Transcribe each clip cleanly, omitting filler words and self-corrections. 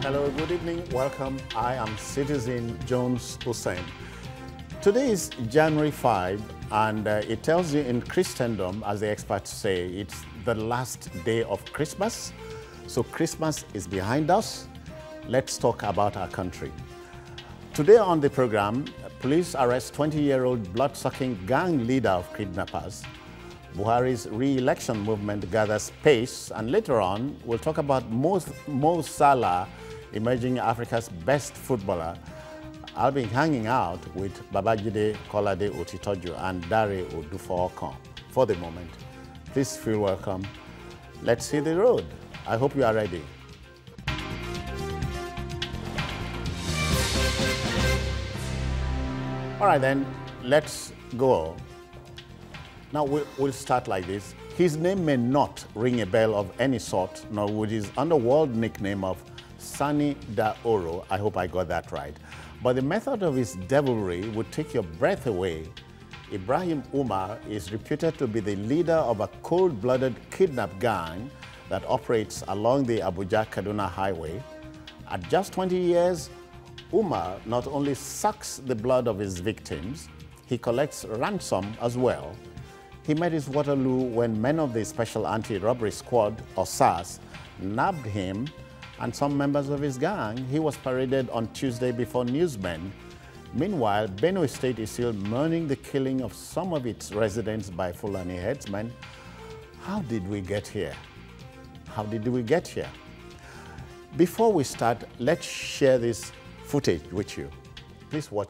Hello, good evening, welcome. I am Citizen Jones Hussein. Today is January 5, and it tells you in Christendom, as the experts say, it's the last day of Christmas. So Christmas is behind us. Let's talk about our country. Today on the program, police arrest 20-year-old blood-sucking gang leader of kidnappers. Buhari's re-election movement gathers pace, and later on, we'll talk about Mo Salah emerging Africa's best footballer. I'll be hanging out with Babajide Kolade Otitoju and Dare Odufookon for the moment. Please feel welcome. Let's hit the road. I hope you are ready. All right then, let's go. Now we'll start like this. His name may not ring a bell of any sort, nor would his underworld nickname of Sani Da Oro. I hope I got that right. But the method of his devilry would take your breath away. Ibrahim Umar is reputed to be the leader of a cold-blooded kidnap gang that operates along the Abuja-Kaduna highway. At just 20 years, Umar not only sucks the blood of his victims, he collects ransom as well. He met his Waterloo when men of the Special Anti-Robbery Squad, or SARS, nabbed him and some members of his gang. He was paraded on Tuesday before newsmen. Meanwhile, Benue State is still mourning the killing of some of its residents by Fulani herdsmen. How did we get here? How did we get here? Before we start, let's share this footage with you. Please watch.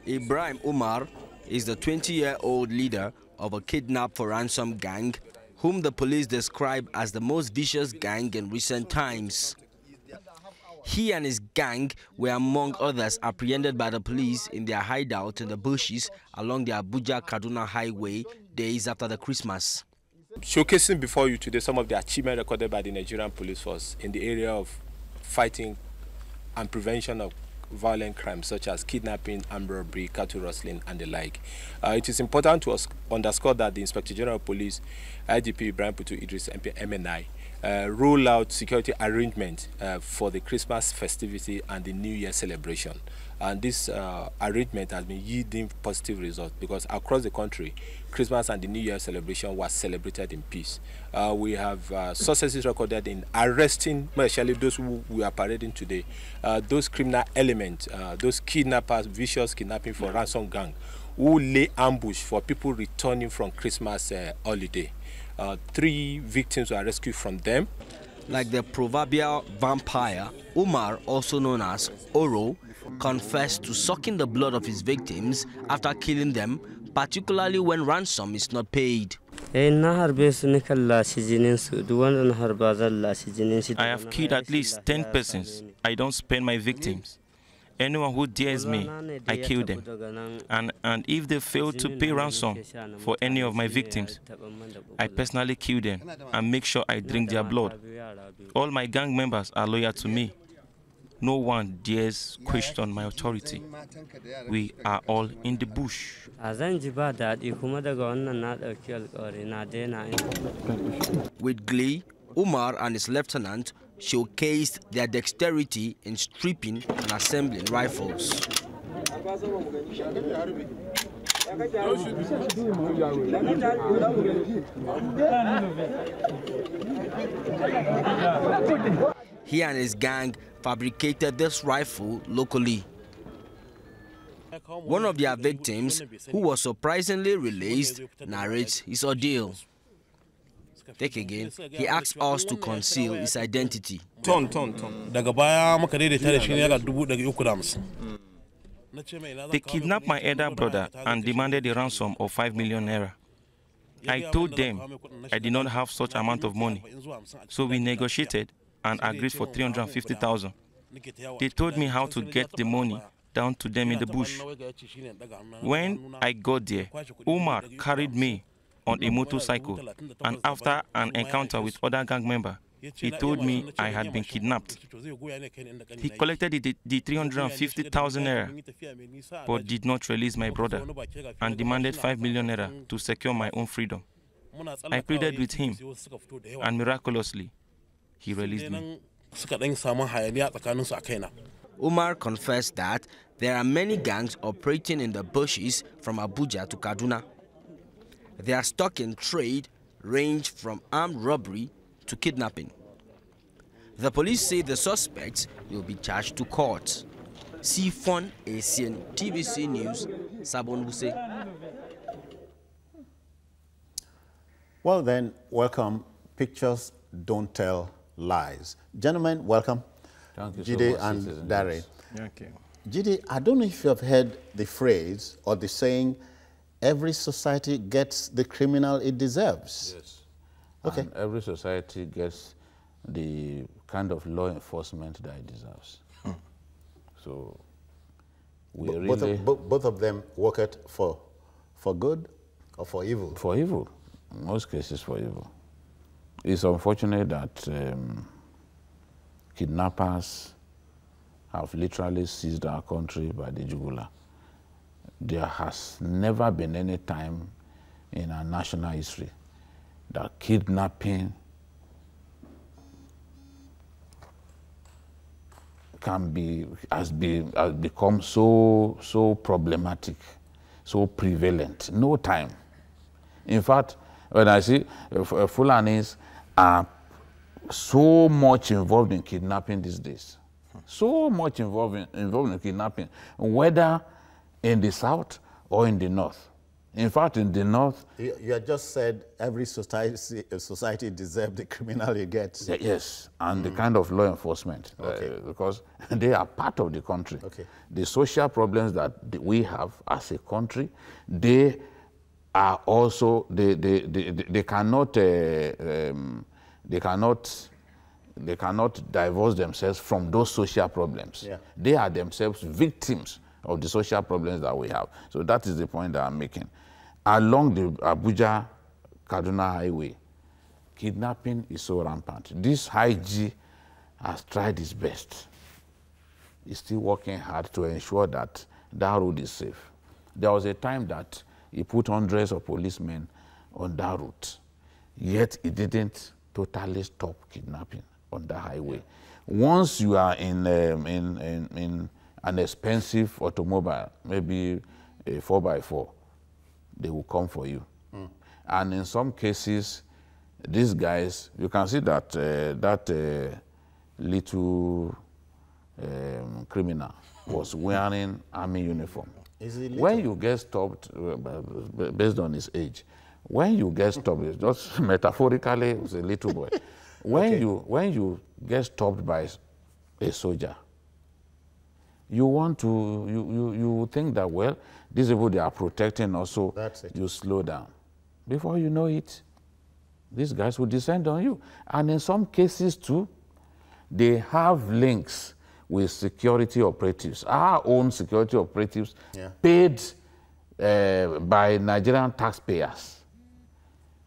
Ibrahim Umar is the 20-year-old leader of a kidnap for ransom gang, whom the police describe as the most vicious gang in recent times. He and his gang were among others apprehended by the police in their hideout in the bushes along the Abuja-Kaduna highway days after the Christmas. Showcasing before you today some of the achievements recorded by the Nigerian police force in the area of fighting and prevention of violent crimes such as kidnapping, armed robbery, cattle rustling, and the like. It is important to underscore that the Inspector General of Police, IGP Ibrahim Putu Idris, MP, MNI, roll out security arrangements for the Christmas festivity and the New Year celebration. And this arrangement has been yielding positive results because across the country, Christmas and the New Year celebration was celebrated in peace. We have successes recorded in arresting, especially those who we are parading today, those criminal elements, those kidnappers, vicious kidnapping for ransom gang, who lay ambush for people returning from Christmas holiday. 3 victims were rescued from them. Like the proverbial vampire, Umar, also known as Oro, confessed to sucking the blood of his victims after killing them, particularly when ransom is not paid. I have killed at least 10 persons. I don't spare my victims. Anyone who dares me, I kill them. And if they fail to pay ransom for any of my victims, I personally kill them and make sure I drink their blood. All my gang members are loyal to me. No one dares question my authority. We are all in the bush. With glee, Umar and his lieutenant showcased their dexterity in stripping and assembling rifles. He and his gang fabricated this rifle locally. One of their victims, who was surprisingly released, narrates his ordeal. Take again, he asks us to conceal his identity. They kidnapped my elder brother and demanded a ransom of 5 million naira. I told them I did not have such amount of money, so we negotiated and agreed for 350,000. They told me how to get the money down to them in the bush. When I got there, Umar carried me on a motorcycle, and after an encounter with other gang members, he told me I had been kidnapped. He collected the 350,000 naira, but did not release my brother, and demanded 5 million naira to secure my own freedom. I pleaded with him, and miraculously, he released me. Umar confessed that there are many gangs operating in the bushes from Abuja to Kaduna. Their stock and trade range from armed robbery to kidnapping. The police say the suspects will be charged to court. Sifon Asian TVC News, Sabon Huse. Well then, welcome. Pictures don't tell lies. Gentlemen, welcome. Thank you Jide so much, and Dare. Okay. Jide, I don't know if you have heard the phrase or the saying, every society gets the criminal it deserves. Yes. Okay. And every society gets the kind of law enforcement that it deserves. So we really... Both of them work it for good or for evil? For evil. In most cases for evil. It's unfortunate that kidnappers have literally seized our country by the jugular. There has never been any time in our national history that kidnapping has become so problematic, so prevalent. No time. In fact, when I see Fulanis are so much involved in kidnapping these days, so much involved in kidnapping, whether in the south or in the north. In fact, in the north... You had just said every society deserves the criminal it gets. Yes, and the kind of law enforcement, because they are part of the country. Okay. The social problems that we have as a country, they are also, they cannot divorce themselves from those social problems. Yeah. They are themselves victims of the social problems that we have. So that is the point that I'm making. Along the Abuja-Kaduna highway, kidnapping is so rampant. This IG has tried his best. He's still working hard to ensure that that road is safe. There was a time that he put hundreds of policemen on that route, yet he didn't totally stop kidnapping on the highway. Once you are in an expensive automobile, maybe a 4x4, they will come for you. And in some cases, these guys, you can see that little criminal was wearing army uniform. When you get stopped, based on his age, when you get stopped, it's just metaphorically, it's a little boy. When you get stopped by a soldier, you want to, you think that, well, these people, they are protecting us, so you slow down. Before you know it, these guys will descend on you. And in some cases too, they have links with security operatives, our own security operatives, paid by Nigerian taxpayers.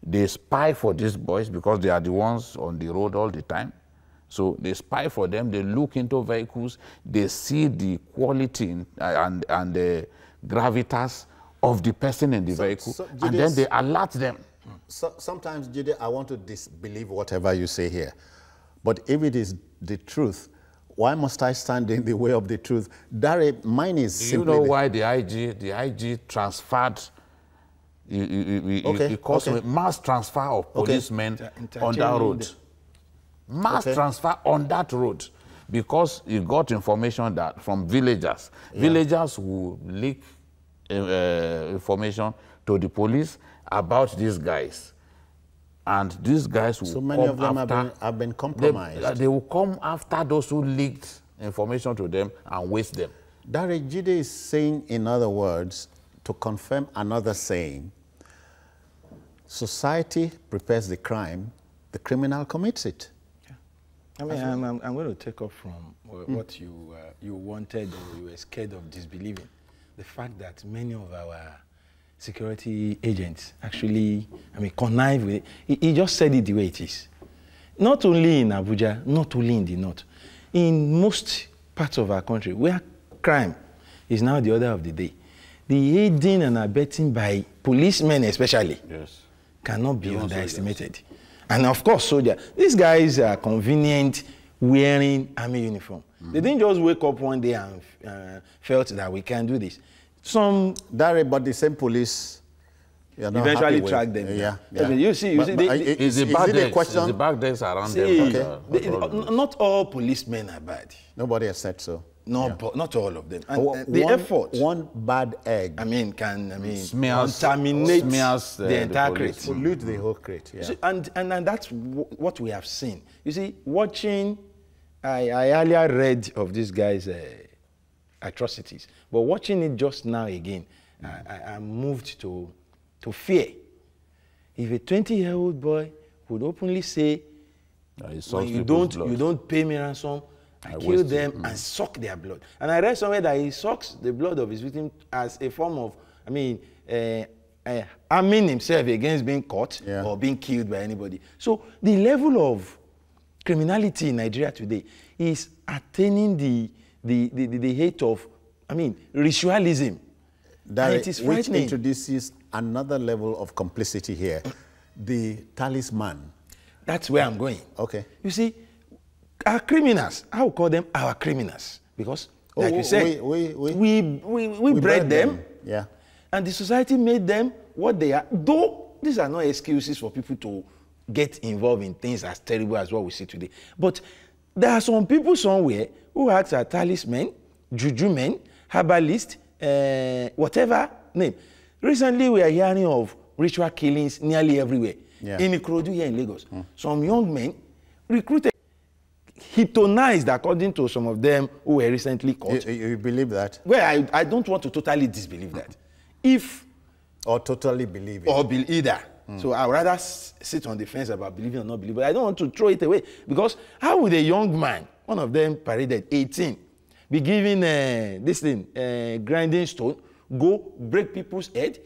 They spy for these boys because they are the ones on the road all the time. So they spy for them, they look into vehicles, they see the quality and the gravitas of the person in the vehicle, and then they alert them. Sometimes, Jide, I want to disbelieve whatever you say here. But if it is the truth, why must I stand in the way of the truth? Mine is simply... Do you know why the IG transferred, he calls it mass transfer of policemen on that road. Mass transfer on that road, because he got information that from villagers. Villagers who leak information to the police about these guys. And these guys will so many of them have been compromised. They will come after those who leaked information to them and waste them. Dare, Jide is saying, in other words, to confirm another saying, society prepares the crime, the criminal commits it. I mean, I'm going to take off from what you wanted or you were scared of disbelieving. The fact that many of our security agents actually, connive with it. He just said it the way it is. Not only in Abuja, not only in the north. In most parts of our country, where crime is now the order of the day, the aiding and abetting by policemen especially cannot be underestimated. And of course, soldiers. These guys are convenient wearing army uniform. They didn't just wake up one day and felt that we can do this. But the same police eventually track them. Yeah. You see, is the back days around them? Okay. Not all policemen are bad. Nobody has said so. No, not all of them. And the effort. One bad egg. Contaminate the entire crate. Pollute the whole crate. Yeah. So, and that's what we have seen. You see, watching, I earlier read of this guy's atrocities, but watching it just now again, I'm moved to fear. If a 20-year-old boy would openly say, when you don't pay me ransom, I kill them and suck their blood. And I read somewhere that he sucks the blood of his victim as a form of, arming himself against being caught or being killed by anybody. So the level of criminality in Nigeria today is attaining the height of, ritualism. That it is frightening. Which introduces another level of complicity here. The talisman. That's where I'm going. Okay. You see, our criminals, I would call them our criminals, because, like you said, we bred them, yeah, and the society made them what they are. Though these are not excuses for people to get involved in things as terrible as what we see today. But there are some people somewhere who act as talisman, juju men, herbalist, whatever name. Recently, we are hearing of ritual killings nearly everywhere. Yeah. In Ikorodu here in Lagos, some young men recruited, hypnotized, according to some of them who were recently caught. You believe that? Well, I don't want to totally disbelieve that. Or totally believe it. Or either. So I would rather sit on the fence about believing or not believing. But I don't want to throw it away. Because how would a young man, one of them paraded 18, be given this thing, grinding stone, go break people's head,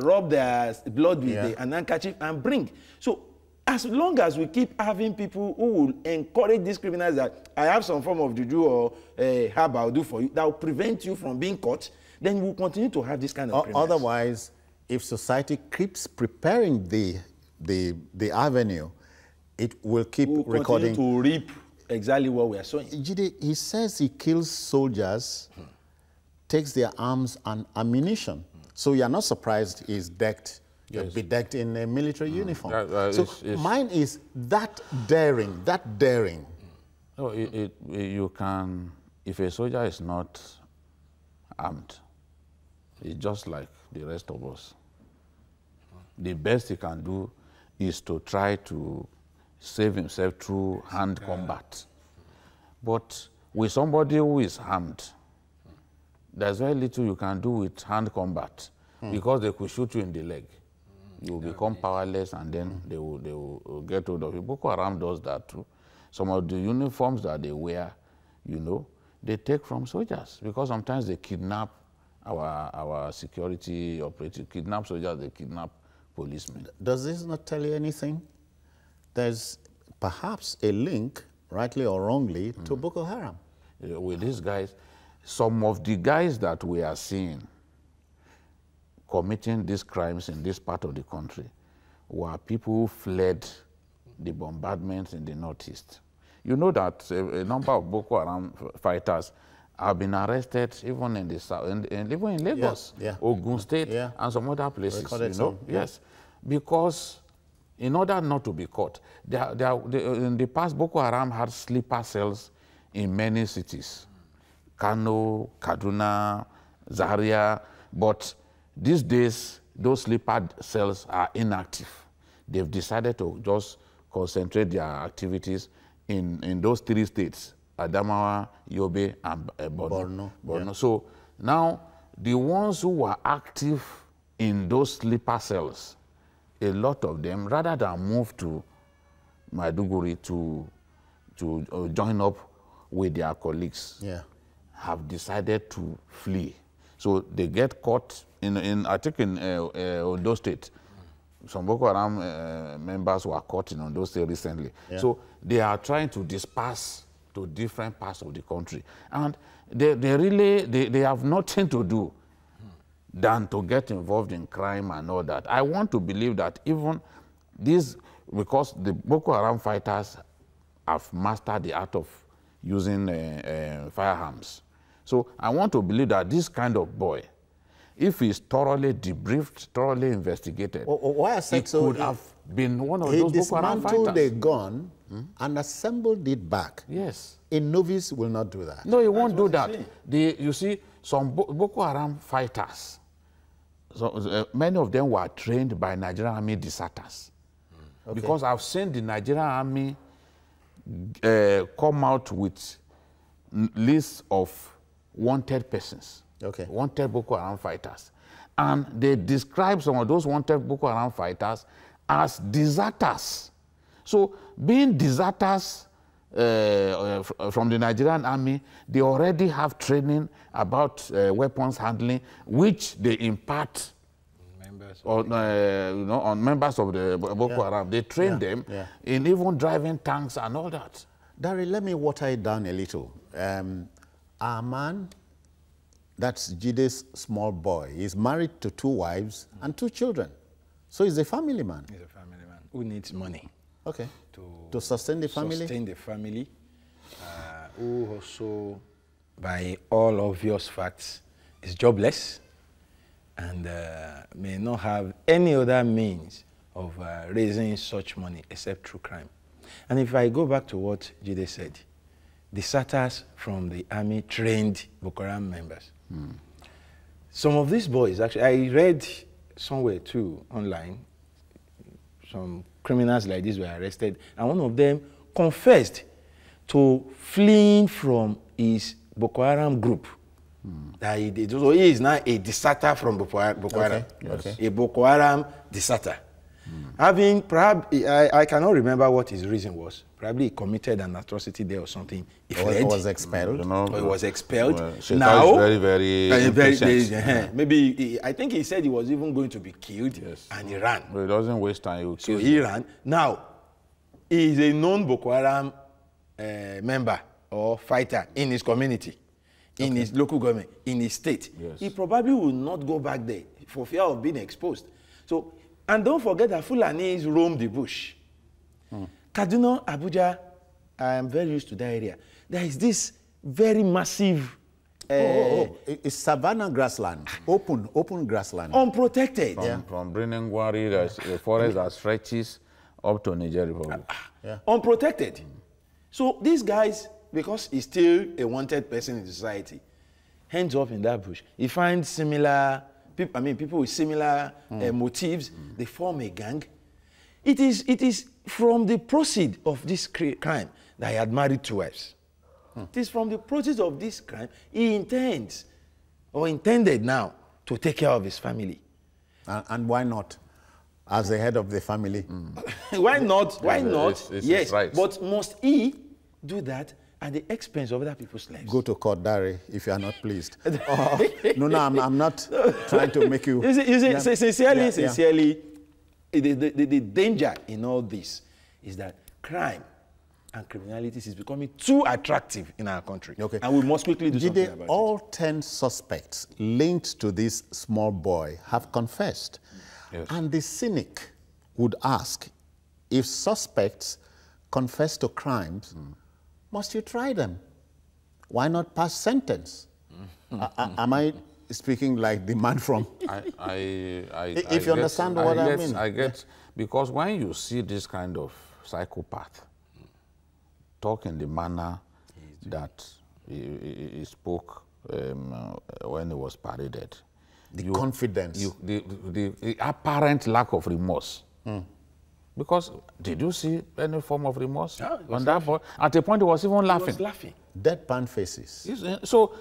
rub their blood with an handkerchief and bring? So as long as we keep having people who will encourage these criminals that I have some form of juju or herb I'll do for you, that will prevent you from being caught, then we'll continue to have this kind of criminals. Otherwise, if society keeps preparing the avenue, it will keep recording. To reap exactly what we are sowing. Jide, he says he kills soldiers, takes their arms and ammunition. So you are not surprised he's decked. Yes. Bedecked in a military uniform. Mine is that daring, No, you can, if a soldier is not armed, it's just like the rest of us. The best he can do is to try to save himself through hand combat. But with somebody who is armed, there's very little you can do with hand combat because they could shoot you in the leg. You will become powerless, and then they will get hold of you. Boko Haram does that too. Some of the uniforms that they wear, they take from soldiers, because sometimes they kidnap our security operatives, kidnap soldiers, they kidnap policemen. Does this not tell you anything? There's perhaps a link, rightly or wrongly, to Boko Haram. With these guys, some of the guys that we are seeing committing these crimes in this part of the country were people who fled the bombardments in the northeast. You know that a number of Boko Haram fighters have been arrested even in the south, even in Lagos, Ogun State, and some other places. Yes, because in order not to be caught, in the past, Boko Haram had sleeper cells in many cities, Kano, Kaduna, Zaria, but these days, those sleeper cells are inactive. They've decided to just concentrate their activities in those 3 states, Adamawa, Yobe, and Borno. Yeah. So now, the ones who were active in those sleeper cells, a lot of them, rather than move to Maiduguri to join up with their colleagues, have decided to flee. So they get caught I think in Ondo State. Some Boko Haram members were caught in Ondo State recently. Yeah. So they are trying to disperse to different parts of the country. And they have nothing to do than to get involved in crime and all that. I want to believe that even these because the Boko Haram fighters have mastered the art of using firearms. So I want to believe that this kind of boy, if he's thoroughly debriefed, thoroughly investigated, why I said he so, could have been one of those Boko Haram fighters. He dismantled the gun and assembled it back. Yes. A novice will not do that. No, he won't do that. You see, some Boko Haram fighters, many of them were trained by Nigerian Army deserters. Okay. Because I've seen the Nigerian Army come out with lists of wanted persons, wanted Boko Haram fighters. And they describe some of those wanted Boko Haram fighters as deserters. So being deserters from the Nigerian Army, they already have training about weapons handling, which they impart on members of the Boko Haram. They train them in even driving tanks and all that. Dari, let me water it down a little. Our man, that's Jide's small boy, he's married to 2 wives and 2 children. So he's a family man. He's a family man who needs money. Okay. To sustain the family? Sustain the family, who also, by all obvious facts, is jobless and may not have any other means of raising such money except through crime. And if I go back to what Jide said, deserters from the army trained Boko Haram members. Some of these boys, actually, I read somewhere too online, some criminals like this were arrested, and one of them confessed to fleeing from his Boko Haram group. That so he is now a deserter from Boko Haram, a Boko Haram deserter. Having, perhaps, I cannot remember what his reason was. Probably he committed an atrocity there or something. He fled. was expelled. Or he was expelled. Well, now, very maybe, I think he said he was even going to be killed, and he ran. But he doesn't waste time. So he ran. Now, he is a known Boko Haram member or fighter in his community, in his local government, in his state. He probably will not go back there for fear of being exposed. So, and don't forget that Fulanis roam the bush. Kaduna, Abuja, I am very used to that area. There is this very massive... It's savanna grassland, open grassland. Unprotected. From Brinengwari, there's a forest that stretches up to Nigeria. Unprotected. So these guys, because he's still a wanted person in society, hands up in that bush. He finds similar... people with similar motives, they form a gang. It is from the proceeds of this crime that he had married 2 wives. It is from the proceeds of this crime he intends, or intended now, to take care of his family. And why not? As the head of the family. Why not? Why not? Yes, right. But must he do that at the expense of other people's lives? Go to court, Dari, if you are not pleased. No, I'm not trying to make you... Sincerely, the danger in all this is that crime and criminality is becoming too attractive in our country. And we must quickly do something about it. All 10 suspects linked to this small boy have confessed. And the cynic would ask, if suspects confess to crimes, must you try them? Why not pass sentence? Am I speaking like the man from... If you understand what I mean. I get, because when you see this kind of psychopath talk in the manner that he spoke when he was paraded. The confidence. The apparent lack of remorse. Because did you see any form of remorse on that point? At a point, he was even laughing. He was laughing. Deadpan faces. So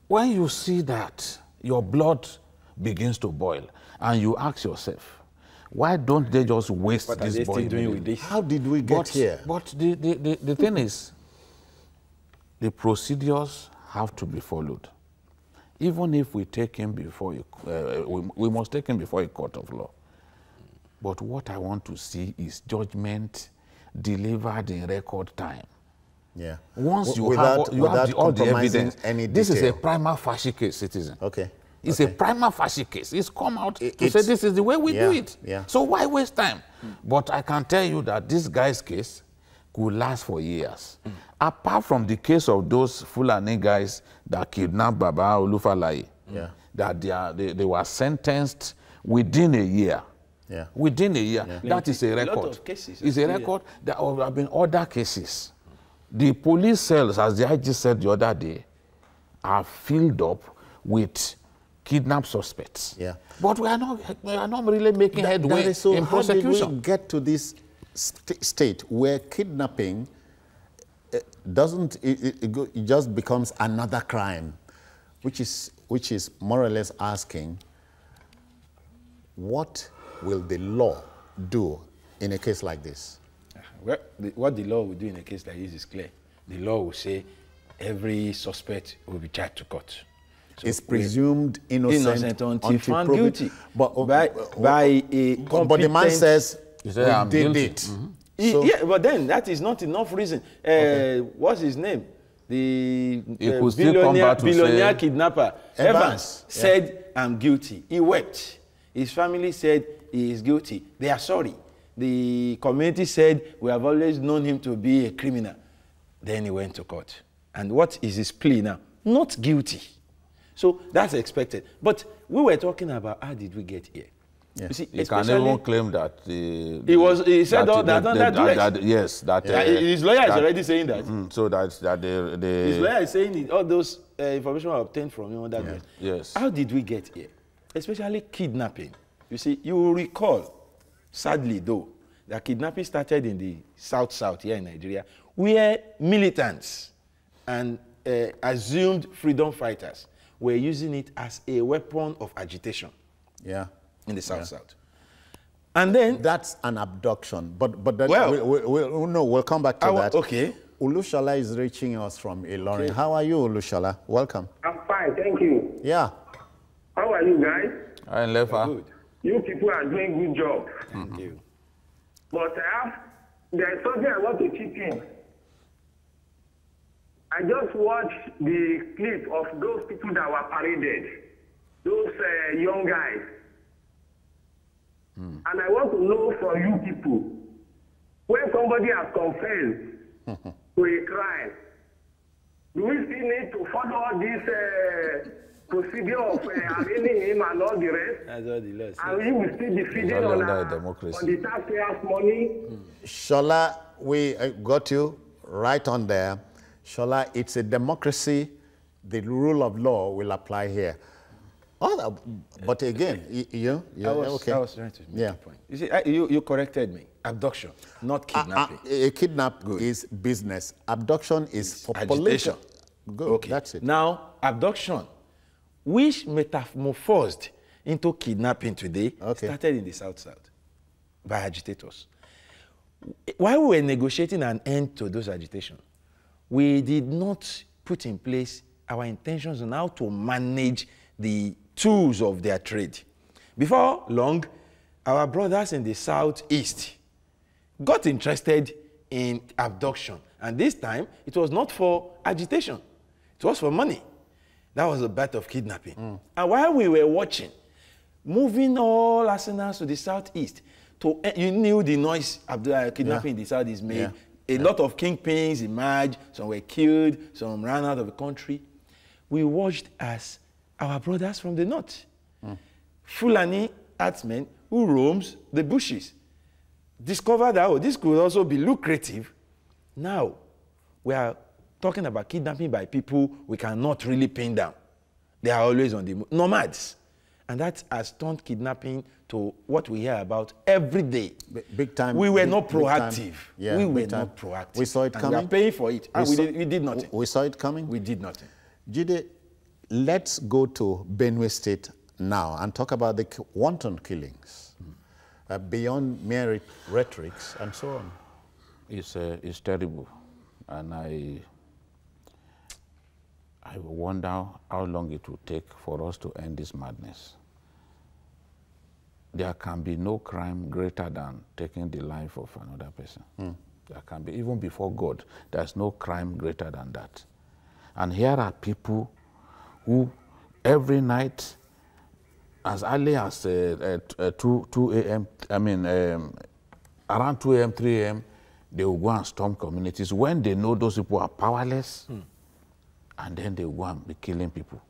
when you see that, your blood begins to boil, and you ask yourself, why don't they just waste this boy? Doing this? How did we get here? But the thing is, the procedures have to be followed. Even if we take him before, we must take him before a court of law. But what I want to see is judgment delivered in record time. Once you have all the evidence, this is a prima facie case, citizen. It's a prima facie case. It's come out to say this is the way we do it. Yeah. So why waste time? But I can tell you that this guy's case could last for years. Apart from the case of those Fulani guys that kidnapped Baba Olufalaye, that they were sentenced within a year. Yeah. Within a year. Yeah. That is a record. A lot of cases. It's a record. There have been other cases. The police cells, as the IG said the other day, are filled up with kidnap suspects. Yeah. But we are not really making headway in prosecution. How did we get to this state where kidnapping doesn't, it just becomes another crime, which is more or less asking, what will the law do in a case like this? Well, what the law will do in a case like this is clear. The law will say every suspect will be charged to court. So it's presumed innocent until found guilty. But the man says he did it. So, yeah, but then that is not enough reason. What's his name? The billionaire kidnapper Evans said, I'm guilty. He wept. His family said he is guilty. They are sorry. The community said, we have always known him to be a criminal. Then he went to court. And what is his plea now? Not guilty. So that's expected. But we were talking about how did we get here? Yeah. You see, he can even claim that he said that his lawyer is already saying that. So that his lawyer is saying all those information were obtained from him on that day. Yes. How did we get here? Especially kidnapping. You see, you will recall, sadly though, that kidnapping started in the south here in Nigeria, where militants and assumed freedom fighters were using it as a weapon of agitation. Yeah. In the south. And then that's an abduction. But then we'll come back to that. Okay. Olushola is reaching us from Ilorin. Okay. How are you, Olushola? Welcome. I'm fine, thank you. Yeah. How are you guys? I'm Lefa. You people are doing good job. Thank you. But there's something I want to chip in. I just watched the clip of those people that were paraded, those young guys. And I want to know from you people, when somebody has confessed to a crime, do we still need to follow this procedure of arraigning him and all the rest? That's all the law. And we will still be feeding on the taxpayers' money? Shola, we got you right on there. Shola, it's a democracy. The rule of law will apply here. Oh, but again, I was trying to make a point. You see, you corrected me. Abduction, not kidnapping. A kidnap is business. Abduction is for agitation. Good, okay. That's it. Now, abduction, which metamorphosed into kidnapping today, started in the south by agitators. While we were negotiating an end to those agitations, we did not put in place our intentions on how to manage the tools of their trade. Before long, our brothers in the southeast got interested in abduction. And this time, it was not for agitation. It was for money. That was the birth of kidnapping. And while we were watching, moving all arsenals to the southeast, you knew the noise kidnapping in the southeast made. A lot of kingpins emerged. Some were killed. Some ran out of the country. We watched as our brothers from the north, Fulani herdsmen who roams the bushes, discovered that this could also be lucrative. Now, we are talking about kidnapping by people we cannot really pin down. They are always on the move, nomads. And that has turned kidnapping to what we hear about every day. Big time. We were not proactive. Yeah, we were not proactive. We saw it coming. We are paying for it. We did nothing. We saw it coming. We did nothing. Jide, let's go to Benue State now and talk about the wanton killings beyond mere rhetorics and so on. It's terrible, and I wonder how long it will take for us to end this madness. There can be no crime greater than taking the life of another person. There can be, even before God, there's no crime greater than that. And here are people who every night as early as 2 a.m., I mean, around 2 a.m., 3 a.m., they will go and storm communities when they know those people are powerless, and then they will go and be killing people.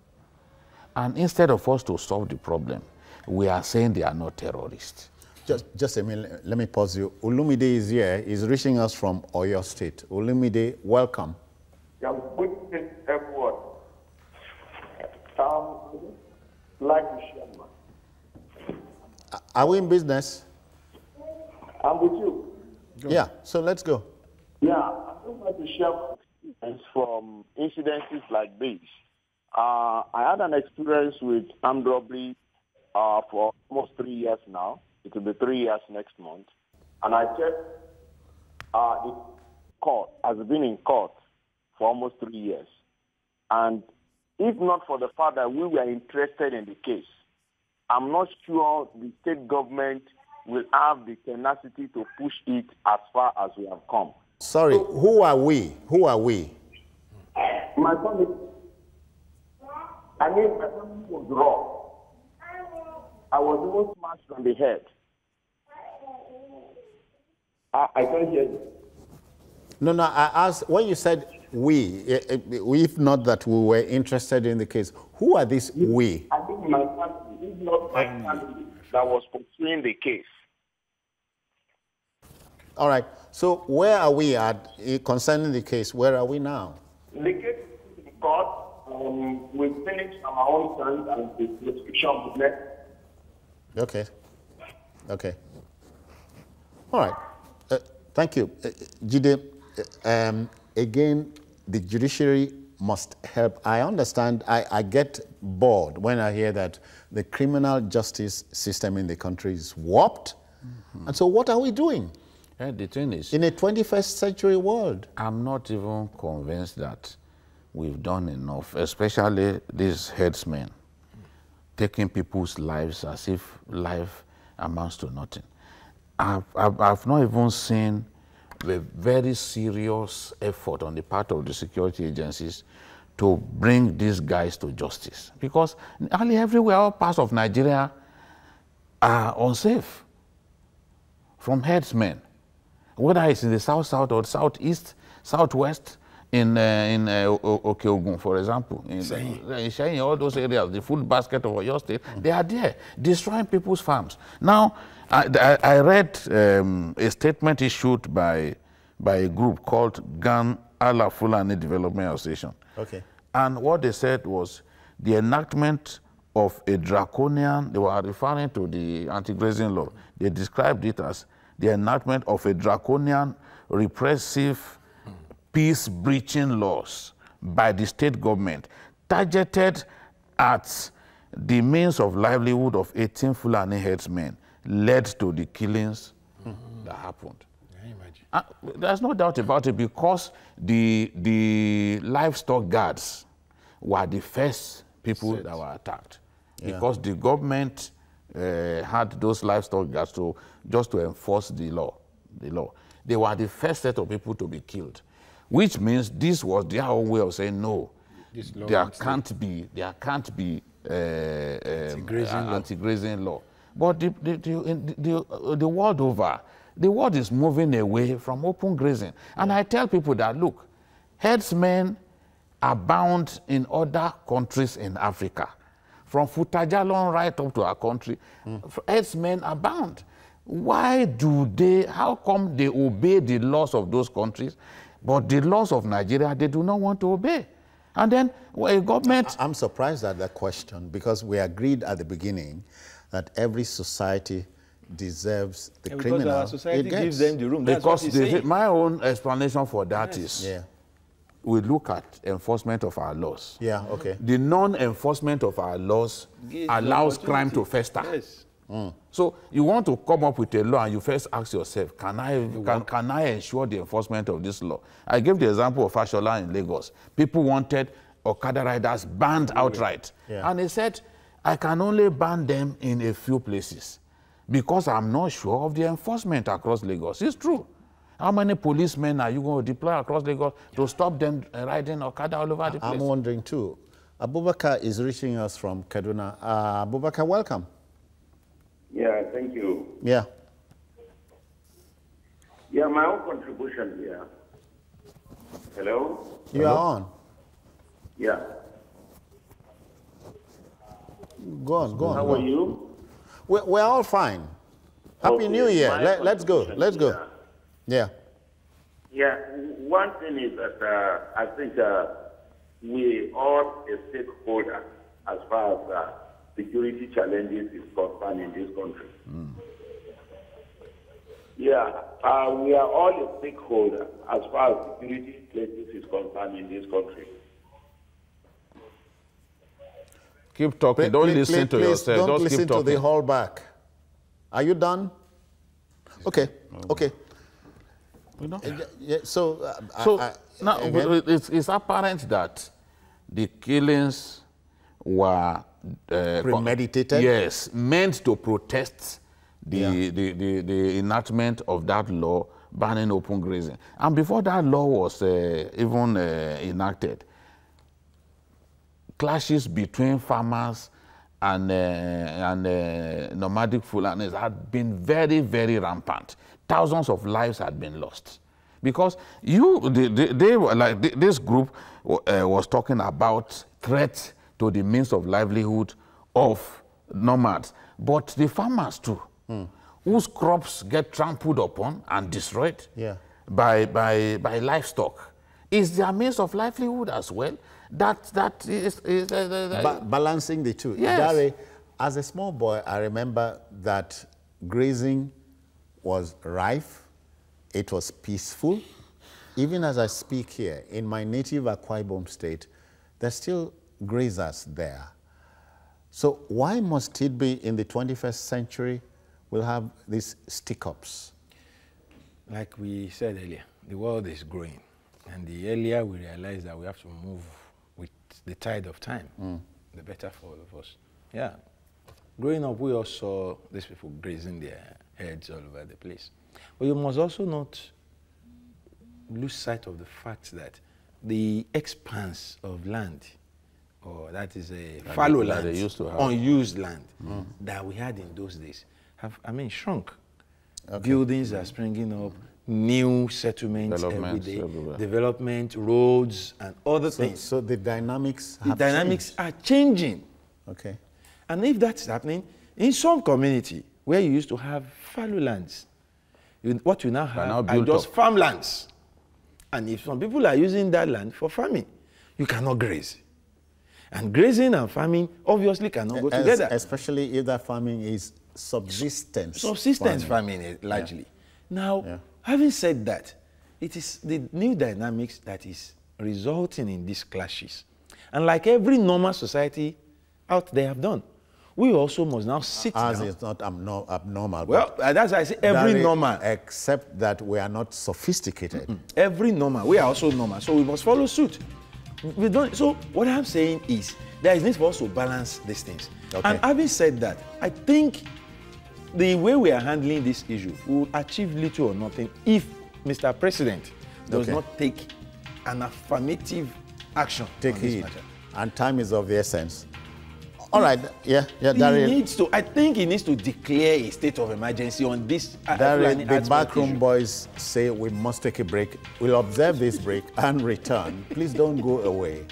And instead of us to solve the problem, we are saying they are not terrorists. Just a minute, let me pause you. Olumide is here. He's reaching us from Oyo State. Olumide, welcome. Yeah, good evening, everyone. Like to share, man. Are we in business? I'm with you. Yeah, so let's go. Yeah, I would like to share experience from incidences like this. I had an experience with armed robbery for almost 3 years now. It will be 3 years next month. And I checked the court, has been in court for almost 3 years. And if not for the fact that we were interested in the case, I'm not sure the state government will have the tenacity to push it as far as we have come. Sorry, so, who are we? Who are we? My family, my family was raw. I was even smashed on the head. I can't hear you. No, I asked, when you said we, if not that we were interested in the case, who are these we? I think my family, if not my family, that was pursuing the case. All right. So where are we at concerning the case? Where are we now? The case is in court. We finished our own stand and the description of the next. Okay. Okay. All right. Thank you. Jide, again, the judiciary must help. I understand, I get bored when I hear that the criminal justice system in the country is warped. And so what are we doing? The thing is, in a 21st century world? I'm not even convinced that we've done enough, especially these herdsmen, taking people's lives as if life amounts to nothing. I've not even seen a very serious effort on the part of the security agencies to bring these guys to justice. Because nearly everywhere, all parts of Nigeria are unsafe from herdsmen. Whether it's in the south-south or southeast, southwest, in Okeogun, for example, in Sheyin, all those areas, the food basket of Oyo State, they are there, destroying people's farms. Now, I read a statement issued by a group called Gan Ala Fulani Development Association. Okay. And what they said was the enactment of a draconian, they were referring to the anti-grazing law. They described it as the enactment of a draconian, repressive, peace-breaching laws by the state government targeted at the means of livelihood of 18 Fulani herdsmen led to the killings that happened. There's no doubt about it, because the livestock guards were the first people that were attacked. Yeah. Because the government had those livestock guards just to enforce the law. They were the first set of people to be killed, which means this was their own way of saying no. There can't be anti-grazing law. But the world over, the world is moving away from open grazing. And I tell people that, look, herdsmen abound in other countries in Africa. From Futajalon right up to our country, herdsmen abound. Why do they, how come they obey the laws of those countries, but the laws of Nigeria, they do not want to obey? And then a government... I'm surprised at that question, because we agreed at the beginning that every society deserves the criminal. Because our society gives them the room. That's because my own explanation for that is, we look at enforcement of our laws. Yeah, okay. The non-enforcement of our laws allows crime to fester. Yes. So you want to come up with a law and you first ask yourself, can I ensure the enforcement of this law? I gave the example of Fashola in Lagos. People wanted Okada riders banned outright. Yeah. And they said, I can only ban them in a few places because I'm not sure of the enforcement across Lagos. It's true. How many policemen are you going to deploy across Lagos to stop them riding Okada all over the place? I'm wondering too. Abubakar is reaching us from Kaduna. Abubakar, welcome. Yeah, thank you. Yeah. Yeah, my own contribution here. Hello? You are on. Yeah. Go on, go on. How go are on. you? We're all fine. Happy New Year. Let's go. Let's go. Yeah. Yeah, one thing is that I think we are a stakeholder as far as security challenges is concerned in this country. Yeah, we are all a stakeholder as far as security challenges is concerned in this country. Keep talking. Don't listen to yourself. Don't listen keep talking. to the whole back. Are you done? Okay. Okay. Yeah, so now it's apparent that the killings were premeditated. Yes, meant to protest the enactment of that law banning open grazing. And before that law was even enacted, clashes between farmers and nomadic Fulanis had been very, very rampant. Thousands of lives had been lost. Because they were like, this group was talking about threats to the means of livelihood of nomads. But the farmers too, whose crops get trampled upon and destroyed by livestock, is their means of livelihood as well. That is balancing the two. Yes. Dari, as a small boy, I remember that grazing was rife, it was peaceful. Even as I speak here, in my native Akwa Ibom state, there's still grazers there. So why must it be in the 21st century we'll have these stick-ups? Like we said earlier, the world is growing. And the earlier we realize that we have to move with the tide of time, the better for all of us. Yeah. Growing up, we all saw these people grazing their heads all over the place. But you must also not lose sight of the fact that the expanse of land, or that is a fallow land, unused land, that we had in those days, have, shrunk. Okay. Buildings are springing up, new settlements every day, development, roads, and other things. So the dynamics are changing. Okay. And if that's happening, in some community where you used to have fallow lands, what you now have are just farmlands. And if some people are using that land for farming, you cannot graze. And grazing and farming obviously cannot go together. Especially if that farming is subsistence. Subsistence farming largely. Now, having said that, it is the new dynamics that is resulting in these clashes. And like every normal society out there have done, we also must now sit down. As it's not abnormal. Well, that's why I say every normal. Except that we are not sophisticated. Every normal. We are also normal. So we must follow suit. We don't. So what I'm saying is there is need for us to balance these things. Okay. And having said that, I think the way we are handling this issue will achieve little or nothing if Mr. President does not take an affirmative action. Take heed. And time is of the essence. All right, Daryl. He needs to. I think he needs to declare a state of emergency on this. Daryl, the backroom boys say we must take a break. We'll observe this break and return. Please don't go away.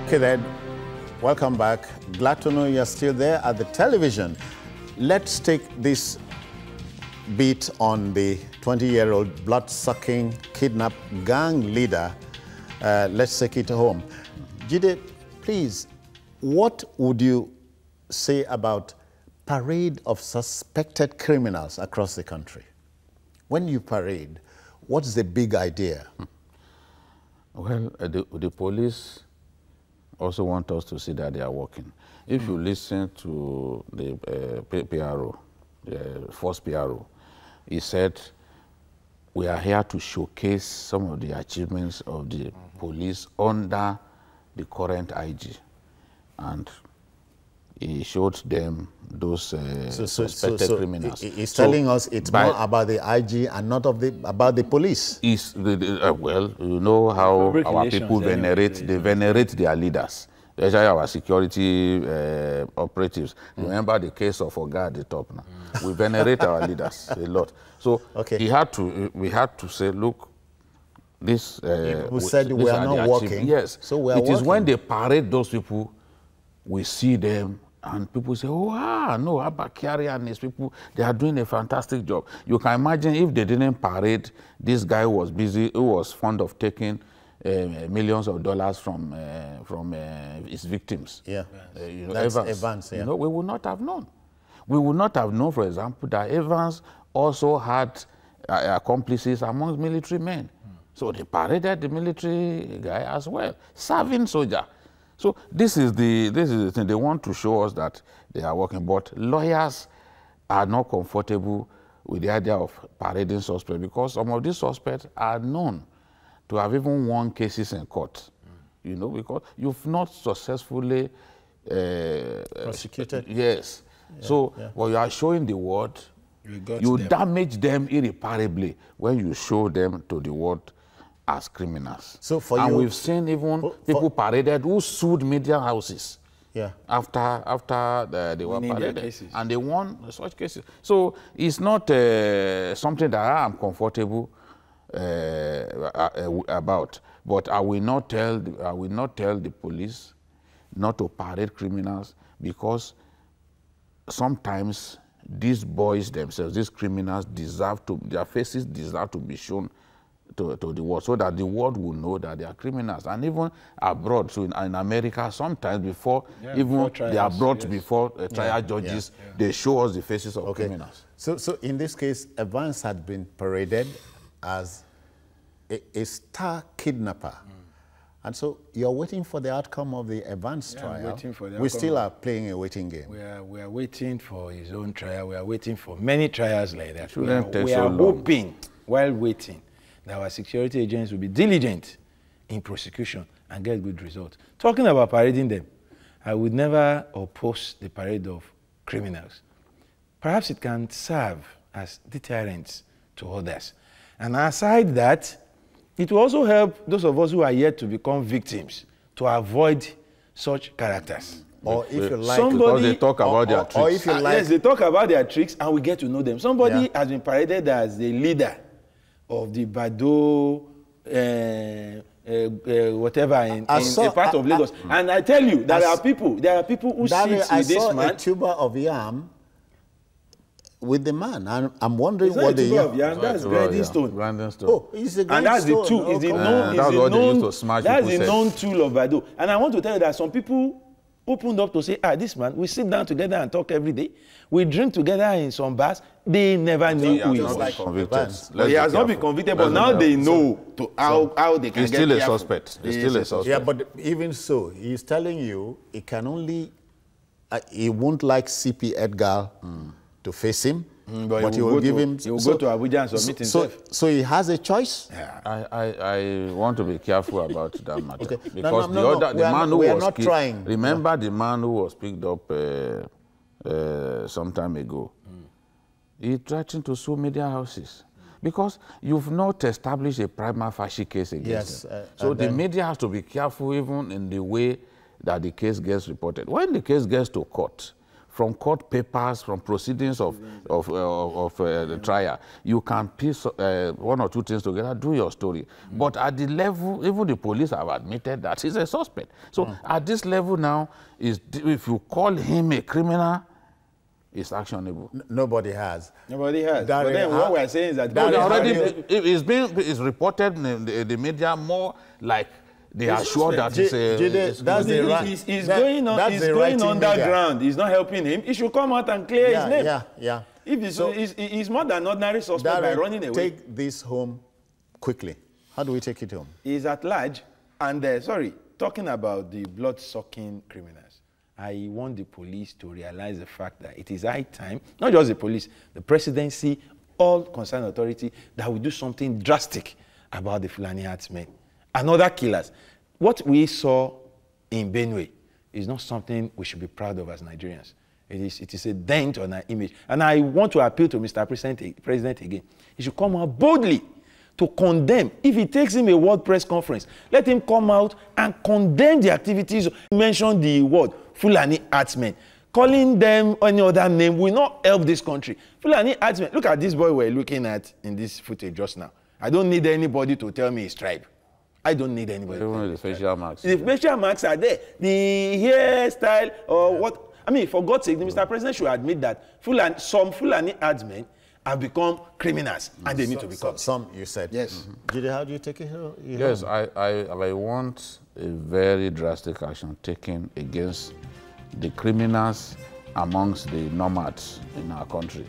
Okay then, welcome back. Glad to know you're still there at the television. Let's take this beat on the 20-year-old blood-sucking kidnap gang leader. Let's take it home. Jide, please, what would you say about parade of suspected criminals across the country? When you parade, what's the big idea? Well, the police also want us to see that they are working. If you listen to the PRO, the first PRO, he said, we are here to showcase some of the achievements of the police under the current IG. And he showed them those suspected criminals. He's telling us it's more about the IG and not about the police. Well, you know how our people venerate their leaders. Especially our security operatives. Remember the case of Oga at the top now. We venerate our leaders a lot. So we had to say, look, this people said we are not working. Yes. So we are working. It is when they parade those people, we see them and people say, oh, no, Abakari and his people, they are doing a fantastic job. You can imagine if they didn't parade, this guy was busy, who was fond of taking millions of dollars from his victims. Yeah, you know, that's Evans. Yeah. You know, we would not have known. We would not have known, for example, that Evans also had accomplices amongst military men. So they paraded the military guy as well, serving soldier. So this is the thing. They want to show us that they are working, but lawyers are not comfortable with the idea of parading suspects because some of these suspects are known to have even won cases in court. You know, because you've not successfully prosecuted. Yes. Yeah, so what you are showing the world, you damage them irreparably when you show them to the world as criminals. So for and you, we've seen even people paraded who sued media houses. Yeah. After they were paraded, and they won such cases. So it's not something that I am comfortable about. But I will not tell the police not to parade criminals because sometimes these boys themselves, these criminals, their faces deserve to be shown to the world so that the world will know that they are criminals. And even abroad, so in America, sometimes before they are brought before trial judges, they show us the faces of criminals. So in this case, Evans had been paraded as a star kidnapper. And so you're waiting for the outcome of the Evans trial. Waiting for the we still are playing a waiting game. We are waiting for his own trial. We are waiting for many trials like that. We are hoping, while waiting, that our security agents will be diligent in prosecution and get good results. Talking about parading them, I would never oppose the parade of criminals. Perhaps it can serve as deterrents to others. And aside that, it will also help those of us who are yet to become victims to avoid such characters. Or if you like, because they talk about their tricks. Or if you like, yes, they talk about their tricks and we get to know them. Somebody has been paraded as the leader of the Bado, whatever, in a part of Lagos. And I tell you, there are people who sit with this man. I saw a tuber of yam with the man, and I'm wondering what the yam. That's grinding stone. Oh, it's a grinding stone. And that's the tool. Okay. That's the known tool of Bado. And I want to tell you that some people opened up to say, this man, we sit down together and talk every day. We drink together in some bars. They never knew who he was. Like He has not been convicted, but now they know how they can get careful. He's still a suspect. Yeah, but even so, he's telling you he can only, he won't like CP Edgar to face him, but he will give him. He will go to Abuja and submit himself. So he has a choice? Yeah. I want to be careful about that matter. Okay. Because the man who was killed, remember the man who was picked up some time ago? He threatened to sue media houses because you've not established a prima facie case against him. So the media has to be careful even in the way that the case gets reported. When the case gets to court, from court papers, from proceedings of the trial, you can piece one or two things together, do your story. But at the level, even the police have admitted that he's a suspect. So at this level now, if you call him a criminal, it's actionable. Nobody has. Nobody has. But then what we're saying is that it's reported in the media more like they are sure that he's going underground. He's not helping him. He should come out and clear his name. If he's more than ordinary suspect by running away. Take this home quickly. How do we take it home? He's at large. And talking about the blood-sucking criminals, I want the police to realize the fact that it is high time, not just the police, the presidency, all concerned authority, that we do something drastic about the Fulani herdsmen and other killers. What we saw in Benue is not something we should be proud of as Nigerians. It is a dent on our image. And I want to appeal to Mr. President again. He should come out boldly to condemn. If he takes him a world press conference, let him come out and condemn the activities. Mention the word Fulani herdsmen. Calling them any other name will not help this country. Fulani herdsmen. Look at this boy we're looking at in this footage just now. I don't need anybody to tell me his tribe. I don't need anybody. The facial marks. The facial marks are there. The hairstyle or what? I mean, for God's sake, the Mr. President should admit that some Fulani herdsmen have become criminals and they need to be caught. Some, you said. Yes. Judy, how do you take it? Yes, I want a very drastic action taken against the criminals amongst the nomads in our country.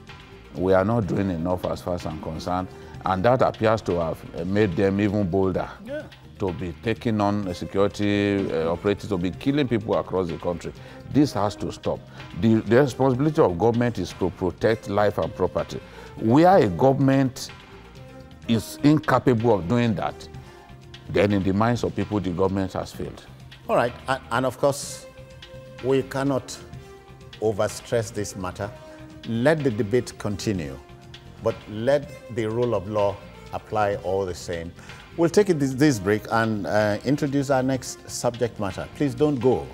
We are not doing enough as far as I'm concerned, and that appears to have made them even bolder. Yeah. To be taking on security operatives, to be killing people across the country. This has to stop. The responsibility of government is to protect life and property. Where a government is incapable of doing that, then in the minds of people, the government has failed. All right, and of course, we cannot overstress this matter. Let the debate continue, but let the rule of law apply all the same. We'll take this break and introduce our next subject matter. Please don't go.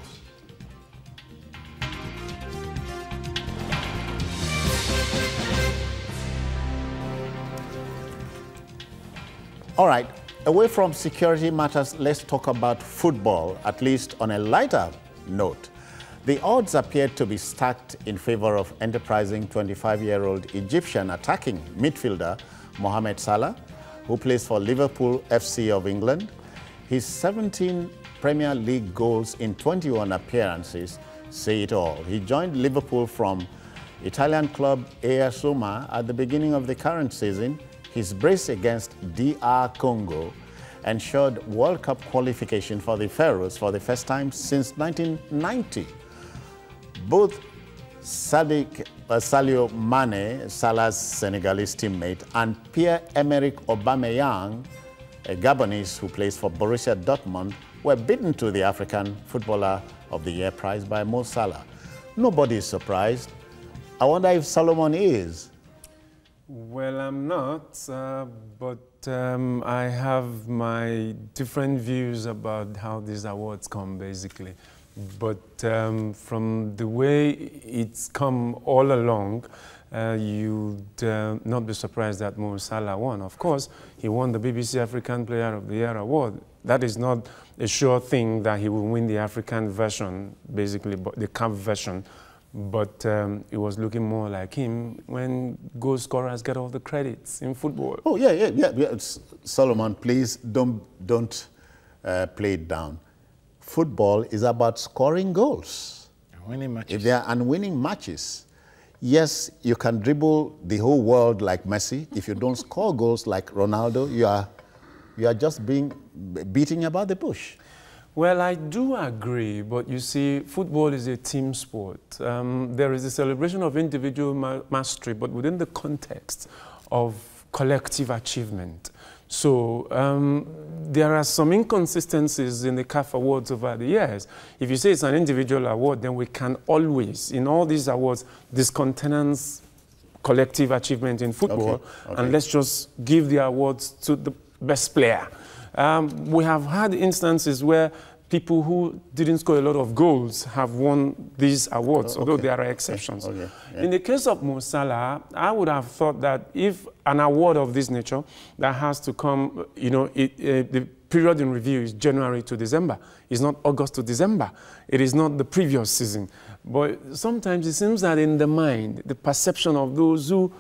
All right, away from security matters, let's talk about football, at least on a lighter note. The odds appeared to be stacked in favor of enterprising 25-year-old Egyptian attacking midfielder Mohamed Salah, who plays for Liverpool FC of England. His 17 Premier League goals in 21 appearances say it all. He joined Liverpool from Italian club AS Roma at the beginning of the current season. His brace against DR Congo ensured World Cup qualification for the Pharaohs for the first time since 1990. Both Sadio Mane, Salah's Senegalese teammate, and Pierre-Emerick Aubameyang, a Gabonese who plays for Borussia Dortmund, were bidden to the African Footballer of the Year prize by Mo Salah. Nobody is surprised. I wonder if Solomon is. Well, I'm not, but I have my different views about how these awards come, basically. But from the way it's come all along, you'd not be surprised that Mo Salah won. Of course, he won the BBC African Player of the Year award. That is not a sure thing that he will win the African version, basically, but the CAF version. But it was looking more like him when goal scorers get all the credits in football. Oh, yeah. Solomon, please don't play it down. Football is about scoring goals. Winning matches. If they are unwinning matches, yes, you can dribble the whole world like Messi. If you don't score goals like Ronaldo, you are just beating about the bush. Well, I do agree, but you see, football is a team sport. There is a celebration of individual mastery, but within the context of collective achievement. So there are some inconsistencies in the CAF awards over the years. If you say it's an individual award, then we can always, in all these awards, discountenance collective achievement in football, okay. And let's just give the awards to the best player. We have had instances where people who didn't score a lot of goals have won these awards, although there are exceptions. Okay. Yeah. In the case of Mo Salah, I would have thought that if an award of this nature that has to come, the period in review is January to December. It's not August to December. It is not the previous season. But sometimes it seems that in the mind, the perception of those who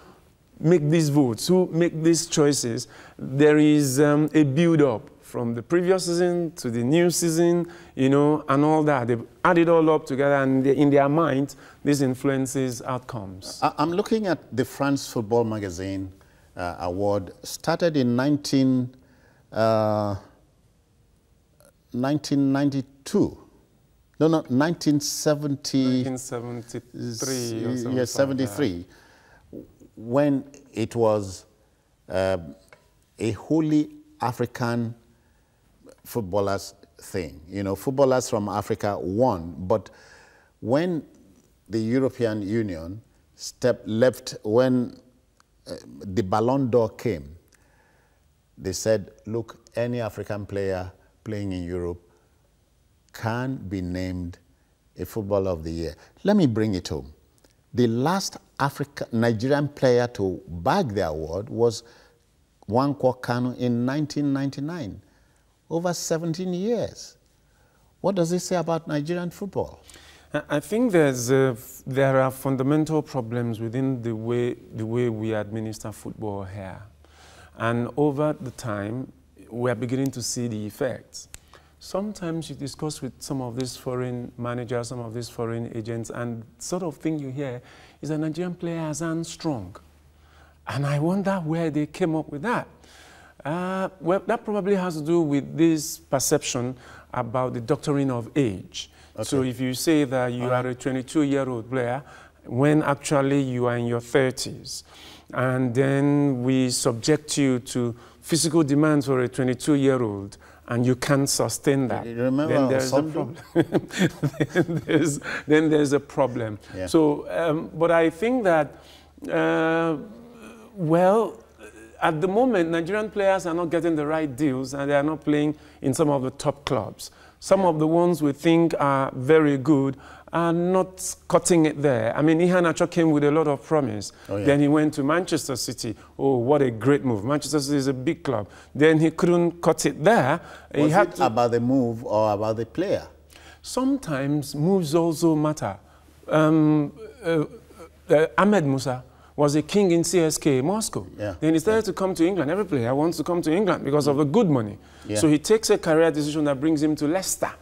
make these votes, who make these choices, there is a build-up from the previous season to the new season, and all that. They add it all up together, and in their mind, this influences outcomes. I'm looking at the France Football Magazine award, started in 1992. No, 1970. 1973 or something. Yes, 73. When it was a wholly African footballers thing. You know, footballers from Africa won, but when the European Union when the Ballon d'Or came, they said, look, any African player playing in Europe can be named a Footballer of the Year. Let me bring it home. The last Nigerian player to bag the award was Nwankwo Kanu in 1999, over 17 years. What does it say about Nigerian football? I think there are fundamental problems within the way we administer football here. And over the time, we are beginning to see the effects. Sometimes you discuss with some of these foreign managers, some of these foreign agents, and sort of thing you hear is that Nigerian players aren't strong. And I wonder where they came up with that. Well, that probably has to do with this perception about the doctrine of age. Okay. So if you say that you are a 22-year-old player, when actually you are in your 30s, and then we subject you to physical demands for a 22-year-old, and you can't sustain that, then there's a problem. then there's a problem. Yeah. So, but I think that, well, at the moment, Nigerian players are not getting the right deals, and they are not playing in some of the top clubs. Some of the ones we think are very good are not cutting it there. I mean, Iheanacho came with a lot of promise. Oh, yeah. Then he went to Manchester City. Oh, what a great move. Manchester City is a big club. Then he couldn't cut it there. Was it about the move or about the player? Sometimes moves also matter. Ahmed Musa was a king in CSK Moscow. Yeah. Then he started to come to England. Every player wants to come to England because of the good money. Yeah. So he takes a career decision that brings him to Leicester.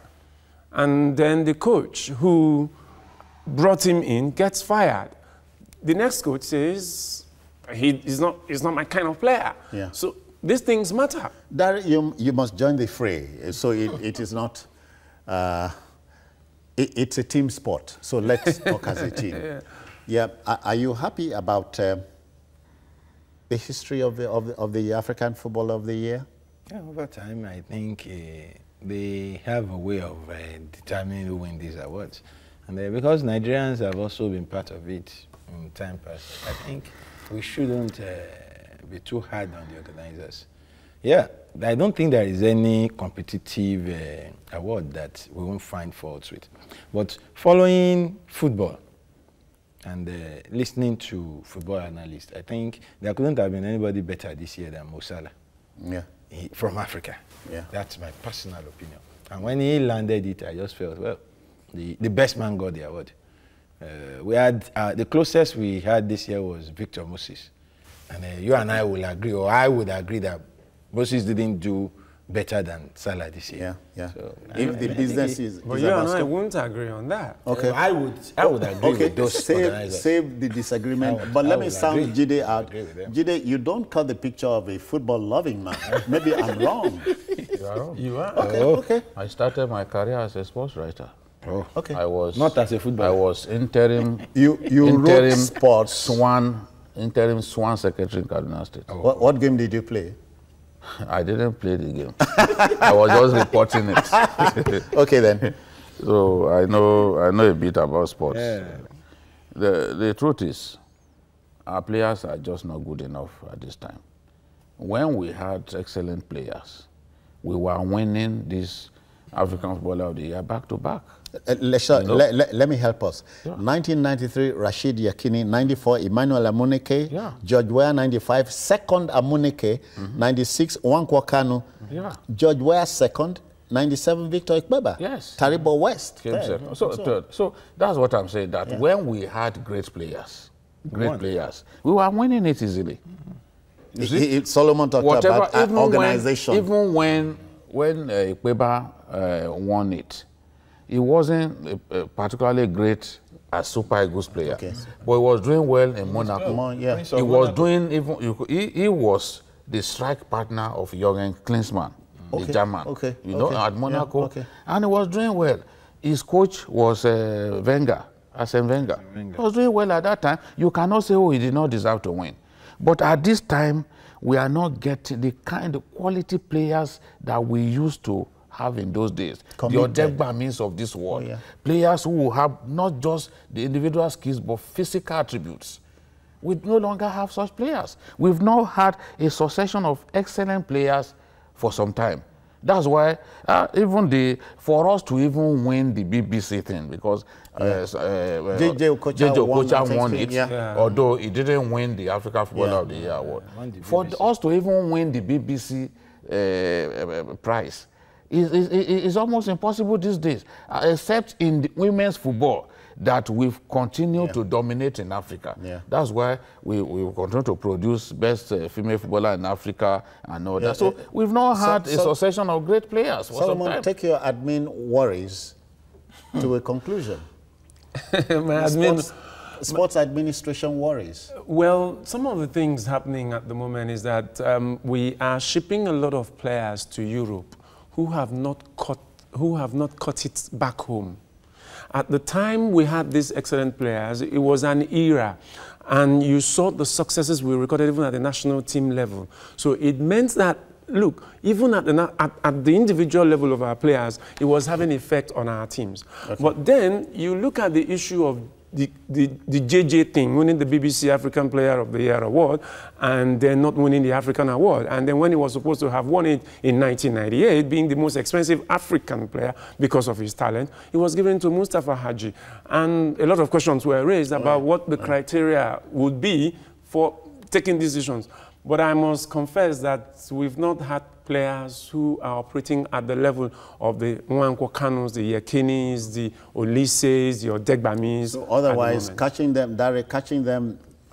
And then the coach who brought him in gets fired. The next coach says, he's not my kind of player. Yeah. So these things matter. That you must join the fray. So it is not, it's a team sport. So let's talk as a team. Yeah. Yeah. Are you happy about the history of the African Footballer of the Year? Yeah, over time, I think they have a way of determining who wins these awards. And because Nigerians have also been part of it in time past, I think we shouldn't be too hard on the organizers. Yeah, I don't think there is any competitive award that we won't find faults with. But following football and listening to football analysts, I think there couldn't have been anybody better this year than Mo Salah. Yeah. From Africa. Yeah. That's my personal opinion. And when he landed it, I just felt, well, the best man got the award. We had, the closest we had this year was Victor Moses. And you and I will agree, or I would agree that Moses didn't do better than Salah this year. Yeah, yeah. So, if the business is... But you and I won't agree on that. Okay. I would agree with those organizers. Save the disagreement. But let me sound Jide out. Jide, you don't cut the picture of a football-loving man. Maybe I'm wrong. You are wrong. You are? Okay, okay. I started my career as a sports writer. Oh, okay. I was... Not as a footballer. I was interim... you wrote sports. Interim Swan secretary in Kaduna State. Oh. What game did you play? I didn't play the game. I was just reporting it. Okay then. So I know a bit about sports. Yeah. The truth is, our players are just not good enough at this time. When we had excellent players, we were winning this African Footballer of the Year back to back. Let me help us. Yeah. 1993, Rashid Yakini. 94, Emmanuel Amuneke. Yeah. George Weah, 95. Second, Amuneke. 96, Nwankwo Kanu. Yeah. George Weah, second. 97, Victor Ikpeba. Yes. Taribo West. Third. So that's what I'm saying, that when we had great players, we were winning it easily. Solomon talked about organization. Even when Ikpeba won it, he wasn't particularly great as Super Eagles player, but he was doing well in Monaco. Yeah. He was doing he was the strike partner of Jürgen Klinsmann, the German. At Monaco, and he was doing well. His coach was Arsene Wenger. He was doing well at that time. You cannot say, oh, he did not deserve to win. But at this time, we are not getting the kind of quality players that we used to have in those days. Committed. The Odegba means of this world. Players who will have not just the individual skills, but physical attributes. We no longer have such players. We've now had a succession of excellent players for some time. That's why for us to even win the BBC thing, because J.J. Okocha won it, although he didn't win the African Footballer of the Year award. For us to even win the BBC prize is almost impossible these days, except in the women's football that we've continued to dominate in Africa. That's why we continue to produce best female footballer in Africa and all that. So we've now had a succession of great players. Solomon, take your admin worries to a conclusion. Sports administration worries. Well, some of the things happening at the moment is that we are shipping a lot of players to Europe who have not cut it back home. At the time we had these excellent players, it was an era, and you saw the successes we recorded even at the national team level. So it meant that, look, even at the individual level of our players, it was having an effect on our teams. But then you look at the issue of the JJ thing, winning the BBC African Player of the Year award, and then not winning the African award. And then when he was supposed to have won it in 1998, being the most expensive African player because of his talent, it was given to Mustafa Hadji. And a lot of questions were raised about what the criteria would be for taking decisions. But I must confess that we've not had players who are operating at the level of the Nwankwo Kanus, the Yekinis, the Olises, the Odegbamis. So otherwise, catching them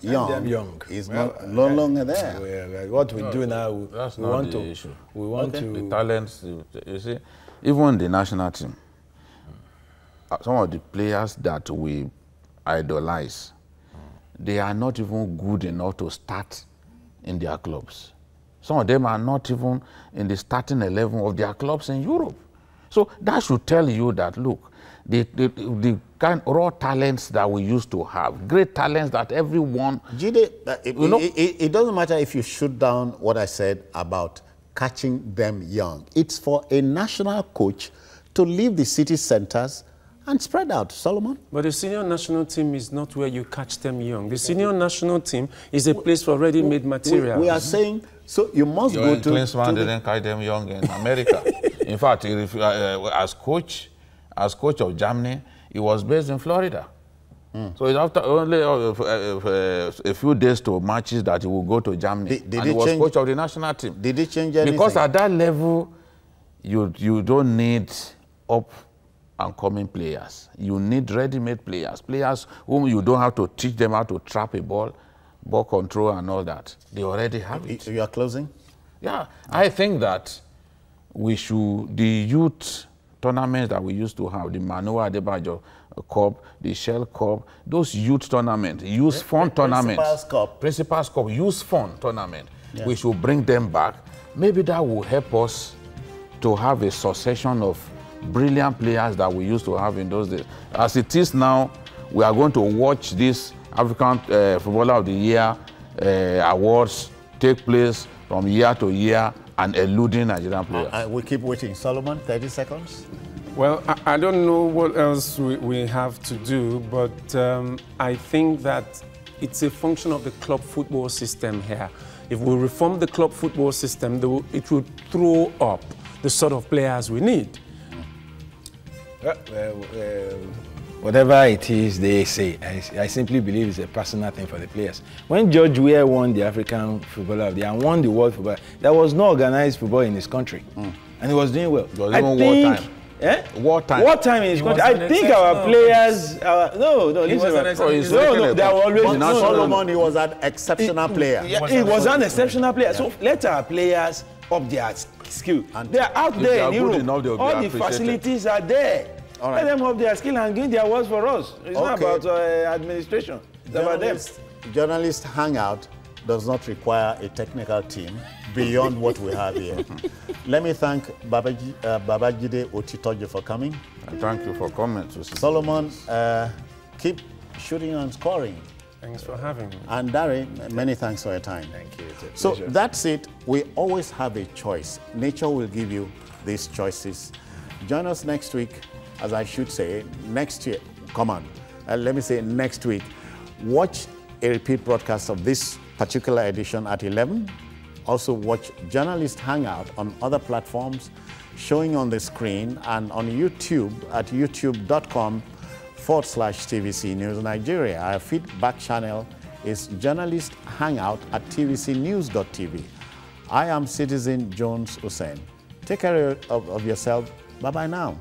young is no longer there. What we do now, that's not the issue. We want the talents. You see, even the national team, some of the players that we idolize, they are not even good enough to start in their clubs. Some of them are not even in the starting 11 of their clubs in Europe. So that should tell you that, look, the kind of raw talents that we used to have, great talents that everyone... Jide, it doesn't matter if you shoot down what I said about catching them young. It's for a national coach to leave the city centers and spread out. Solomon? But the senior national team is not where you catch them young. The senior national team is a place for ready-made material. We are saying, so you must go to... Klinsmann didn't catch them young in America. In fact, as coach of Germany, he was based in Florida. So it's after only a few days to matches that he will go to Germany. And he was coach of the national team. Did he change anything? Because at that level, you don't need up-and-coming players. You need ready-made players, players whom you don't have to teach them how to trap a ball control and all that. They already have it. You are closing? Yeah, I think that we should, the youth tournaments that we used to have, the Manoa Adebayo Cup, the Shell Cup, those youth tournaments, youth fun tournaments. Principal's Cup, youth fun tournament. Yeah. We should bring them back. Maybe that will help us to have a succession of brilliant players that we used to have in those days. As it is now, we are going to watch this African Footballer of the Year awards take place from year to year and eluding Nigerian players. We keep waiting. Solomon, 30 seconds. Well, I don't know what else we have to do, but I think that it's a function of the club football system here. If we reform the club football system, it will throw up the sort of players we need. Whatever it is they say, I simply believe it's a personal thing for the players. When George Weah won the African Footballer of the Year and won the World Football, there was no organized football in his country. And he was doing well. It was even wartime. Wartime in his country. I think our players... Solomon, he was an exceptional player. He was an exceptional player. So let our players up their skill. They are out there in Europe. All the facilities are there. Let them up their skill and give their words for us. It's not about administration. It's about them. Journalist Hangout does not require a technical team beyond what we have here. Let me thank Babajide Otitoje for coming. And thank you for coming. Solomon, keep shooting and scoring. Thanks for having me. And Dari, many thanks for your time. Thank you. So that's it. We always have a choice. Nature will give you these choices. Join us next week, as I should say, next year. Come on, let me say next week. Watch a repeat broadcast of this particular edition at 11. Also watch Journalist Hangout on other platforms showing on the screen and on YouTube at youtube.com/TVC News Nigeria. Our feedback channel is Journalist Hangout at tvcnews.tv. I am Citizen Jones Hussein. Take care of yourself. Bye-bye now.